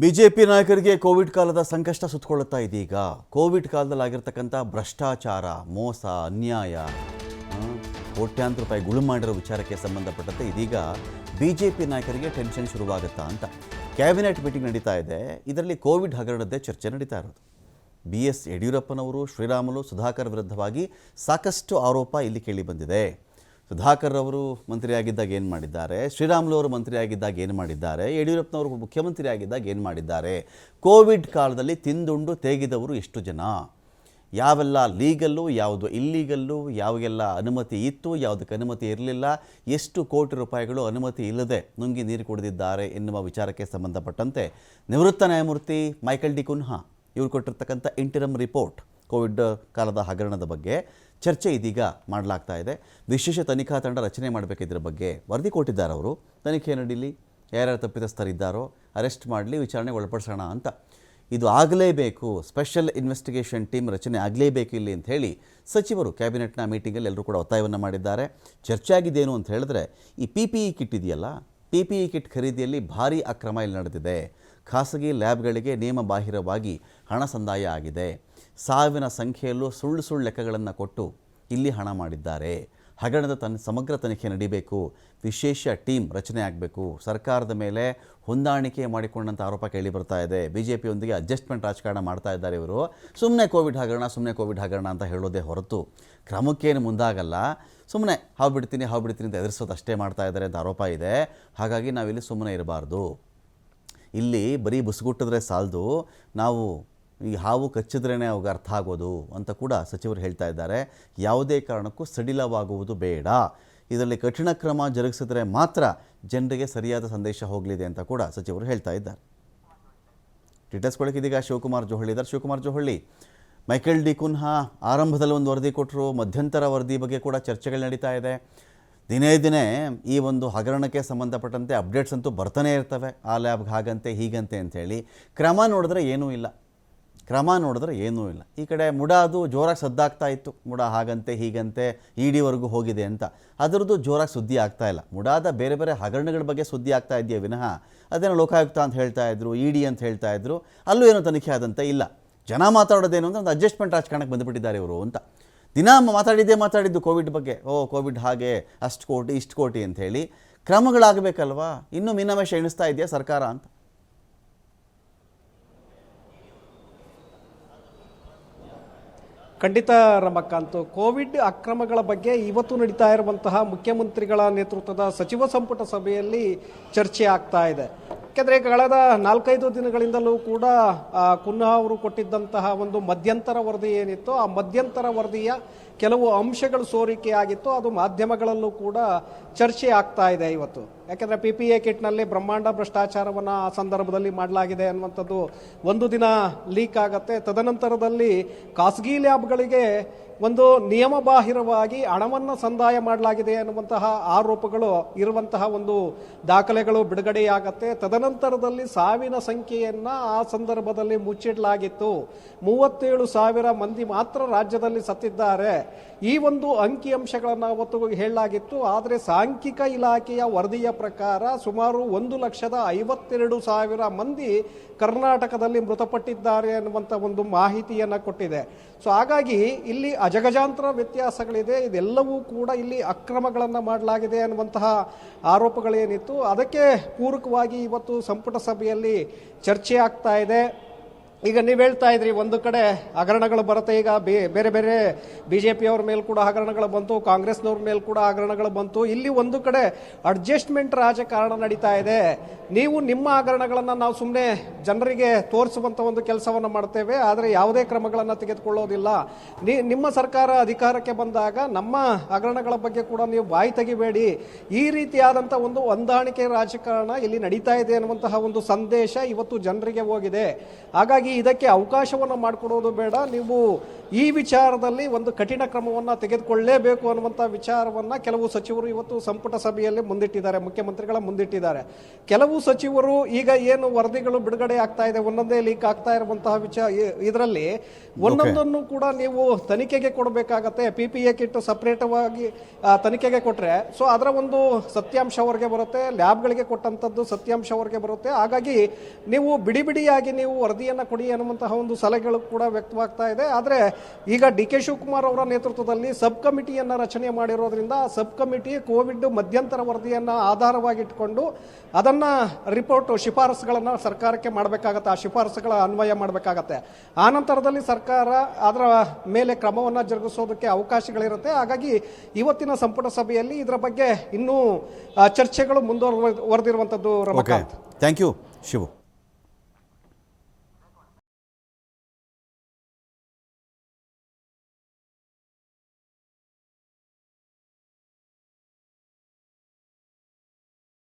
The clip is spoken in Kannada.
ಬಿಜೆಪಿ ನಾಯಕರಿಗೆ ಕೋವಿಡ್ ಕಾಲದ ಸಂಕಷ್ಟ ಸುತ್ತಕೊಳ್ಳುತ್ತಾ ಇದೀಗ. ಕೋವಿಡ್ ಕಾಲದಲ್ಲಿ ಆಗಿರ್ತಕ್ಕಂಥ ಭ್ರಷ್ಟಾಚಾರ, ಮೋಸ, ಅನ್ಯಾಯ, ಕೋಟ್ಯಾಂತರ ರೂಪಾಯಿ ಗುಳು ಮಾಡಿರೋ ವಿಚಾರಕ್ಕೆ ಸಂಬಂಧಪಟ್ಟಂತೆ ಇದೀಗ ಬಿಜೆಪಿ ನಾಯಕರಿಗೆ ಟೆನ್ಷನ್ ಶುರುವಾಗುತ್ತಾ ಅಂತ ಕ್ಯಾಬಿನೆಟ್ ಮೀಟಿಂಗ್ ನಡೀತಾ ಇದೆ. ಇದರಲ್ಲಿ ಕೋವಿಡ್ ಹಗರಣದ್ದೇ ಚರ್ಚೆ ನಡೀತಾ ಇರೋದು. BS ಯಡಿಯೂರಪ್ಪನವರು ಶ್ರೀರಾಮುಲು ಸುಧಾಕರ್ ವಿರುದ್ಧವಾಗಿ ಸಾಕಷ್ಟು ಆರೋಪ ಇಲ್ಲಿ ಕೇಳಿ ಬಂದಿದೆ. ಸುಧಾಕರ್ ಅವರು ಮಂತ್ರಿಯಾಗಿದ್ದಾಗ ಏನು ಮಾಡಿದ್ದಾರೆ, ಶ್ರೀರಾಮುಲು ಅವರು ಮಂತ್ರಿಯಾಗಿದ್ದಾಗ ಏನು ಮಾಡಿದ್ದಾರೆ, ಯಡಿಯೂರಪ್ಪನವರು ಮುಖ್ಯಮಂತ್ರಿ ಆಗಿದ್ದಾಗ ಏನು ಮಾಡಿದ್ದಾರೆ, ಕೋವಿಡ್ ಕಾಲದಲ್ಲಿ ತಿಂದುಂಡು ತೇಗಿದವರು ಎಷ್ಟು ಜನ, ಯಾವೆಲ್ಲ ಲೀಗಲ್ಲು, ಯಾವುದು ಇಲ್ಲೀಗಲ್ಲು, ಯಾವಾಗೆಲ್ಲ ಅನುಮತಿ ಇತ್ತು, ಯಾವುದಕ್ಕೆ ಅನುಮತಿ ಇರಲಿಲ್ಲ, ಎಷ್ಟು ಕೋಟಿ ರೂಪಾಯಿಗಳು ಅನುಮತಿ ಇಲ್ಲದೆ ನುಂಗಿ ನೀರು ಕುಡಿದಿದ್ದಾರೆ ಎನ್ನುವ ವಿಚಾರಕ್ಕೆ ಸಂಬಂಧಪಟ್ಟಂತೆ ನಿವೃತ್ತ ನ್ಯಾಯಮೂರ್ತಿ ಮೈಕಲ್ ಡಿ ಕುನ್ಹಾ ಇವರು ಕೊಟ್ಟಿರ್ತಕ್ಕಂಥ ಇಂಟರಮ್ ರಿಪೋರ್ಟ್ ಕೋವಿಡ್ ಕಾಲದ ಹಗರಣದ ಬಗ್ಗೆ ಚರ್ಚೆ ಇದೀಗ ಮಾಡಲಾಗ್ತಾ ಇದೆ. ವಿಶೇಷ ತನಿಖಾ ತಂಡ ರಚನೆ ಮಾಡಬೇಕಿದ್ರ ಬಗ್ಗೆ ವರದಿ ಕೊಟ್ಟಿದ್ದಾರೆ ಅವರು. ತನಿಖೆ ನಡೀಲಿ, ಯಾರ್ಯಾರು ತಪ್ಪಿತಸ್ಥರಿದ್ದಾರೋ ಅರೆಸ್ಟ್ ಮಾಡಲಿ, ವಿಚಾರಣೆಗೆ ಒಳಪಡಿಸೋಣ ಅಂತ. ಇದು ಆಗಲೇಬೇಕು, ಸ್ಪೆಷಲ್ ಇನ್ವೆಸ್ಟಿಗೇಷನ್ ಟೀಮ್ ರಚನೆ ಆಗಲೇಬೇಕು ಇಲ್ಲಿ ಅಂತ ಹೇಳಿ ಸಚಿವರು ಕ್ಯಾಬಿನೆಟ್ನ ಮೀಟಿಂಗಲ್ಲಿ ಎಲ್ಲರೂ ಕೂಡ ಒತ್ತಾಯವನ್ನು ಮಾಡಿದ್ದಾರೆ. ಚರ್ಚೆ ಆಗಿದ್ದೇನು ಅಂತ ಹೇಳಿದ್ರೆ, ಈ PPE ಕಿಟ್ ಇದೆಯಲ್ಲ, PPE ಕಿಟ್ ಖರೀದಿಯಲ್ಲಿ ಭಾರೀ ಅಕ್ರಮ ಇಲ್ಲಿ ನಡೆದಿದೆ. ಖಾಸಗಿ ಲ್ಯಾಬ್ಗಳಿಗೆ ನಿಯಮಬಾಹಿರವಾಗಿ ಹಣ ಸಂದಾಯ ಆಗಿದೆ. ಸಾವಿನ ಸಂಖ್ಯೆಯಲ್ಲೂ ಸುಳ್ಳು ಲೆಕ್ಕಗಳನ್ನು ಕೊಟ್ಟು ಇಲ್ಲಿ ಹಣ ಮಾಡಿದ್ದಾರೆ. ಹಗರಣದ ಸಮಗ್ರ ತನಿಖೆ ನಡೀಬೇಕು, ವಿಶೇಷ ಟೀಮ್ ರಚನೆ ಆಗಬೇಕು. ಸರ್ಕಾರದ ಮೇಲೆ ಹೊಂದಾಣಿಕೆ ಮಾಡಿಕೊಂಡಂಥ ಆರೋಪ ಕೇಳಿ ಬರ್ತಾ ಇದೆ. BJPಯೊಂದಿಗೆ ಅಡ್ಜಸ್ಟ್ಮೆಂಟ್ ರಾಜಕಾರಣ ಮಾಡ್ತಾ ಇದ್ದಾರೆ ಇವರು. ಸುಮ್ಮನೆ ಕೋವಿಡ್ ಹಗರಣ ಅಂತ ಹೇಳೋದೇ ಹೊರತು ಕ್ರಮಕ್ಕೇನು ಮುಂದಾಗಲ್ಲ. ಸುಮ್ಮನೆ ಹಾವು ಬಿಡ್ತೀನಿ ಅಂತ ಎದುರಿಸೋದು ಅಷ್ಟೇ ಮಾಡ್ತಾ ಇದ್ದಾರೆ ಅಂತ ಆರೋಪ ಇದೆ. ಹಾಗಾಗಿ ನಾವಿಲ್ಲಿ ಸುಮ್ಮನೆ ಇರಬಾರ್ದು. ಇಲ್ಲಿ ಬರೀ ಬುಸುಗುಟ್ಟಿದ್ರೆ ಸಾಲದು, ನಾವು ಈ ಹಾವು ಕಚ್ಚಿದ್ರೇ ಅವಾಗ ಅರ್ಥ ಆಗೋದು ಅಂತ ಕೂಡ ಸಚಿವರು ಹೇಳ್ತಾ ಇದ್ದಾರೆ. ಯಾವುದೇ ಕಾರಣಕ್ಕೂ ಸಡಿಲವಾಗುವುದು ಬೇಡ, ಇದರಲ್ಲಿ ಕಠಿಣ ಕ್ರಮ ಜರುಗಿಸಿದ್ರೆ ಮಾತ್ರ ಜನರಿಗೆ ಸರಿಯಾದ ಸಂದೇಶ ಹೋಗಲಿದೆ ಅಂತ ಕೂಡ ಸಚಿವರು ಹೇಳ್ತಾ ಇದ್ದಾರೆ. ಡೀಟೇಲ್ಸ್ ಕೊಡೋಕೆ ಇದೀಗ ಶಿವಕುಮಾರ್ ಜೋಹಳ್ಳಿ ಇದ್ದಾರೆ. ಶಿವಕುಮಾರ್ ಜೋಹಳ್ಳಿ, ಮೈಕಲ್ ಡಿ ಕುನ್ಹಾ ಆರಂಭದಲ್ಲಿ ಒಂದು ವರದಿ ಕೊಟ್ಟರು, ಮಧ್ಯಂತರ ವರದಿ ಬಗ್ಗೆ ಕೂಡ ಚರ್ಚೆಗಳು ನಡೀತಾ ಇದೆ. ದಿನೇ ಈ ಒಂದು ಹಗರಣಕ್ಕೆ ಸಂಬಂಧಪಟ್ಟಂತೆ ಅಪ್ಡೇಟ್ಸ್ ಅಂತೂ ಬರ್ತಾನೆ ಇರ್ತವೆ. ಆ ಲ್ಯಾಬ್ಗೆ ಹಾಗಂತೆ ಹೀಗಂತೆ ಅಂಥೇಳಿ. ಕ್ರಮ ನೋಡಿದ್ರೆ ಏನೂ ಇಲ್ಲ. ಈ ಕಡೆ ಮುಡಾದು ಜೋರಾಗಿ ಸದ್ದಾಗ್ತಾ ಇತ್ತು, ಮುಡಾ ಹಾಗಂತೆ ಹೀಗಂತೆ ED ವರೆಗೂ ಹೋಗಿದೆ ಅಂತ. ಅದರದ್ದು ಜೋರಾಗಿ ಸುದ್ದಿ ಆಗ್ತಾ ಇಲ್ಲ. ಮುಡಾದ ಬೇರೆ ಬೇರೆ ಹಗರಣಗಳ ಬಗ್ಗೆ ಸುದ್ದಿ ಆಗ್ತಾ ಇದೆಯಾ ವಿನಃ ಅದೇನೋ ಲೋಕಾಯುಕ್ತ ಅಂತ ಹೇಳ್ತಾ ಇದ್ರು, ED ಅಂತ ಹೇಳ್ತಾ ಇದ್ರು, ಅಲ್ಲೂ ಏನೋ ತನಿಖೆ ಆದಂತೆ ಇಲ್ಲ. ಜನ ಮಾತಾಡೋದೇನು ಅಂದರೆ ಒಂದು ಅಡ್ಜಸ್ಟ್ಮೆಂಟ್ ರಾಜಕಾರಣಕ್ಕೆ ಬಂದುಬಿಟ್ಟಿದ್ದಾರೆ ಇವರು ಅಂತ. ದಿನ ಮಾತಾಡಿದ್ದು ಕೋವಿಡ್ ಬಗ್ಗೆ. ಕೋವಿಡ್ ಹಾಗೆ, ಅಷ್ಟು ಕೋಟಿ ಇಷ್ಟು ಕೋಟಿ ಅಂಥೇಳಿ. ಕ್ರಮಗಳಾಗಬೇಕಲ್ವಾ? ಇನ್ನೂ ಮೀನಾಮೇಷ ಎಣಿಸ್ತಾ ಇದೆಯಾ ಸರ್ಕಾರ ಅಂತ? ಖಂಡಿತ ರಮಕಾಂತ್, ಕೋವಿಡ್ ಅಕ್ರಮಗಳ ಬಗ್ಗೆ ಇವತ್ತು ನಡೀತಾ ಇರುವಂತಹ ಮುಖ್ಯಮಂತ್ರಿಗಳ ನೇತೃತ್ವದ ಸಚಿವ ಸಂಪುಟ ಸಭೆಯಲ್ಲಿ ಚರ್ಚೆ ಆಗ್ತಾ ಇದೆ. ಯಾಕೆಂದರೆ ಕಳೆದ 4-5 ದಿನಗಳಿಂದಲೂ ಕೂಡ ಕುನ್ಹಾ ಅವರು ಕೊಟ್ಟಿದ್ದಂತಹ ಒಂದು ಮಧ್ಯಂತರ ವರದಿ ಏನಿತ್ತು, ಆ ಮಧ್ಯಂತರ ವರದಿಯ ಕೆಲವು ಅಂಶಗಳು ಸೋರಿಕೆಯಾಗಿತ್ತು. ಅದು ಮಾಧ್ಯಮಗಳಲ್ಲೂ ಕೂಡ ಚರ್ಚೆ ಆಗ್ತಾ ಇದೆ ಇವತ್ತು. ಯಾಕೆಂದರೆ PPE ಕಿಟ್ನಲ್ಲಿ ಬ್ರಹ್ಮಾಂಡ ಭ್ರಷ್ಟಾಚಾರವನ್ನು ಆ ಸಂದರ್ಭದಲ್ಲಿ ಮಾಡಲಾಗಿದೆ ಅನ್ನುವಂಥದ್ದು ಒಂದು ದಿನ ಲೀಕ್ ಆಗುತ್ತೆ. ತದನಂತರದಲ್ಲಿ ಖಾಸಗಿ ಲ್ಯಾಬ್ಗಳಿಗೆ ಒಂದು ನಿಯಮಬಾಹಿರವಾಗಿ ಹಣವನ್ನು ಸಂದಾಯ ಮಾಡಲಾಗಿದೆ ಅನ್ನುವಂತಹ ಆರೋಪಗಳು ಇರುವಂತಹ ಒಂದು ದಾಖಲೆಗಳು ಬಿಡುಗಡೆಯಾಗತ್ತೆ. ತದನಂತರದಲ್ಲಿ ಸಾವಿನ ಸಂಖ್ಯೆಯನ್ನು ಆ ಸಂದರ್ಭದಲ್ಲಿ ಮುಚ್ಚಿಡಲಾಗಿತ್ತು. 37,000 ಮಂದಿ ಮಾತ್ರ ರಾಜ್ಯದಲ್ಲಿ ಸತ್ತಿದ್ದಾರೆ. ಈ ಒಂದು ಅಂಕಿಅಂಶಗಳನ್ನು ಅವತ್ತು ಹೇಳಲಾಗಿತ್ತು. ಆದರೆ ಸಾಂಖ್ಯಿಕ ಇಲಾಖೆಯ ವರದಿಯ ಪ್ರಕಾರ ಸುಮಾರು 1,52,000 ಮಂದಿ ಕರ್ನಾಟಕದಲ್ಲಿ ಮೃತಪಟ್ಟಿದ್ದಾರೆ ಅನ್ನುವಂಥ ಒಂದು ಮಾಹಿತಿಯನ್ನು ಕೊಟ್ಟಿದೆ. ಸೊ ಹಾಗಾಗಿ ಇಲ್ಲಿ ಅಜಗಜಾಂತರ ವ್ಯತ್ಯಾಸಗಳಿದೆ. ಇದೆಲ್ಲವೂ ಕೂಡ ಇಲ್ಲಿ ಅಕ್ರಮಗಳನ್ನು ಮಾಡಲಾಗಿದೆ ಅನ್ನುವಂತಹ ಆರೋಪಗಳೇನಿತ್ತು, ಅದಕ್ಕೆ ಪೂರಕವಾಗಿ ಇವತ್ತು ಸಂಪುಟ ಸಭೆಯಲ್ಲಿ ಚರ್ಚೆ ಆಗ್ತಾ ಇದೆ. ಈಗ ನೀವು ಹೇಳ್ತಾ ಇದ್ರಿ, ಒಂದು ಕಡೆ ಹಗರಣಗಳು ಬರುತ್ತೆ. ಈಗ ಬೇರೆ ಬೇರೆ BJPಯವ್ರ ಮೇಲೆ ಕೂಡ ಹಗರಣಗಳು ಬಂತು, ಕಾಂಗ್ರೆಸ್ನವ್ರ ಮೇಲೆ ಕೂಡ ಹಗರಣಗಳು ಬಂತು. ಇಲ್ಲಿ ಒಂದು ಕಡೆ ಅಡ್ಜಸ್ಟ್ಮೆಂಟ್ ರಾಜಕಾರಣ ನಡೀತಾ ಇದೆ. ನೀವು ನಿಮ್ಮ ಹಗರಣಗಳನ್ನು ನಾವು ಸುಮ್ಮನೆ ಜನರಿಗೆ ತೋರಿಸುವಂಥ ಒಂದು ಕೆಲಸವನ್ನು ಮಾಡ್ತೇವೆ, ಆದರೆ ಯಾವುದೇ ಕ್ರಮಗಳನ್ನು ತೆಗೆದುಕೊಳ್ಳೋದಿಲ್ಲ. ನಿಮ್ಮ ಸರ್ಕಾರ ಅಧಿಕಾರಕ್ಕೆ ಬಂದಾಗ ನಮ್ಮ ಹಗರಣಗಳ ಬಗ್ಗೆ ಕೂಡ ನೀವು ಬಾಯಿ ತೆಗಿಬೇಡಿ. ಈ ರೀತಿಯಾದಂಥ ಒಂದು ಹೊಂದಾಣಿಕೆ ರಾಜಕಾರಣ ಇಲ್ಲಿ ನಡೀತಾ ಇದೆ ಅನ್ನುವಂತಹ ಒಂದು ಸಂದೇಶ ಇವತ್ತು ಜನರಿಗೆ ಹೋಗಿದೆ. ಹಾಗಾಗಿ ಹಾಗಾಗಿ ಇದಕ್ಕೆ ಅವಕಾಶವನ್ನು ಮಾಡಿಕೊಡೋದು ಬೇಡ, ನೀವು ಈ ವಿಚಾರದಲ್ಲಿ ಒಂದು ಕಠಿಣ ಕ್ರಮವನ್ನು ತೆಗೆದುಕೊಳ್ಳಲೇಬೇಕು ಅನ್ನುವಂಥ ವಿಚಾರವನ್ನು ಕೆಲವು ಸಚಿವರು ಇವತ್ತು ಸಂಪುಟ ಸಭೆಯಲ್ಲಿ ಮುಂದಿಟ್ಟಿದ್ದಾರೆ, ಮುಖ್ಯಮಂತ್ರಿಗಳ ಮುಂದಿಟ್ಟಿದ್ದಾರೆ. ಕೆಲವು ಸಚಿವರು ಈಗ ಏನು ವರದಿಗಳು ಬಿಡುಗಡೆ ಆಗ್ತಾ ಇದೆ, ಒಂದೊಂದೇ ಲೀಕ್ ಆಗ್ತಾ ಇರುವಂತಹ ಇದರಲ್ಲಿ ಒಂದೊಂದನ್ನು ಕೂಡ ನೀವು ತನಿಖೆಗೆ ಕೊಡಬೇಕಾಗತ್ತೆ. PPE ಕಿಟ್ ಸಪ್ರೇಟವಾಗಿ ತನಿಖೆಗೆ ಕೊಟ್ಟರೆ ಸೊ ಅದರ ಒಂದು ಸತ್ಯಾಂಶ ಹೊರಗೆ ಬರುತ್ತೆ, ಲ್ಯಾಬ್ಗಳಿಗೆ ಕೊಟ್ಟಂಥದ್ದು ಸತ್ಯಾಂಶ ಹೊರಗೆ ಬರುತ್ತೆ. ಹಾಗಾಗಿ ನೀವು ಬಿಡಿಯಾಗಿ ನೀವು ವರದಿಯನ್ನು ಕೊಡಿ ಅನ್ನುವಂತಹ ಒಂದು ಸಲಹೆಗಳು ಕೂಡ ವ್ಯಕ್ತವಾಗ್ತಾ ಇದೆ. ಆದರೆ ಈಗ DK ಶಿವಕುಮಾರ್ ಅವರ ನೇತೃತ್ವದಲ್ಲಿ ಸಬ್ ಕಮಿಟಿಯನ್ನು ರಚನೆ ಮಾಡಿರೋದ್ರಿಂದ ಸಬ್ ಕಮಿಟಿ ಕೋವಿಡ್ ಮಧ್ಯಂತರ ವರದಿಯನ್ನು ಆಧಾರವಾಗಿಟ್ಕೊಂಡು ಅದನ್ನ ರಿಪೋರ್ಟ್ ಶಿಫಾರಸುಗಳನ್ನು ಸರ್ಕಾರಕ್ಕೆ ಮಾಡಬೇಕಾಗತ್ತೆ, ಆ ಶಿಫಾರಸುಗಳ ಅನ್ವಯ ಮಾಡಬೇಕಾಗತ್ತೆ. ಆ ನಂತರದಲ್ಲಿ ಸರ್ಕಾರ ಅದರ ಮೇಲೆ ಕ್ರಮವನ್ನು ಜರುಗಿಸೋದಕ್ಕೆ ಅವಕಾಶಗಳಿರುತ್ತೆ. ಹಾಗಾಗಿ ಇವತ್ತಿನ ಸಂಪುಟ ಸಭೆಯಲ್ಲಿ ಇದರ ಬಗ್ಗೆ ಇನ್ನೂ ಚರ್ಚೆಗಳು ಮುಂದುವರೆದಿರುವಂಥದ್ದು. Thank you Shivu.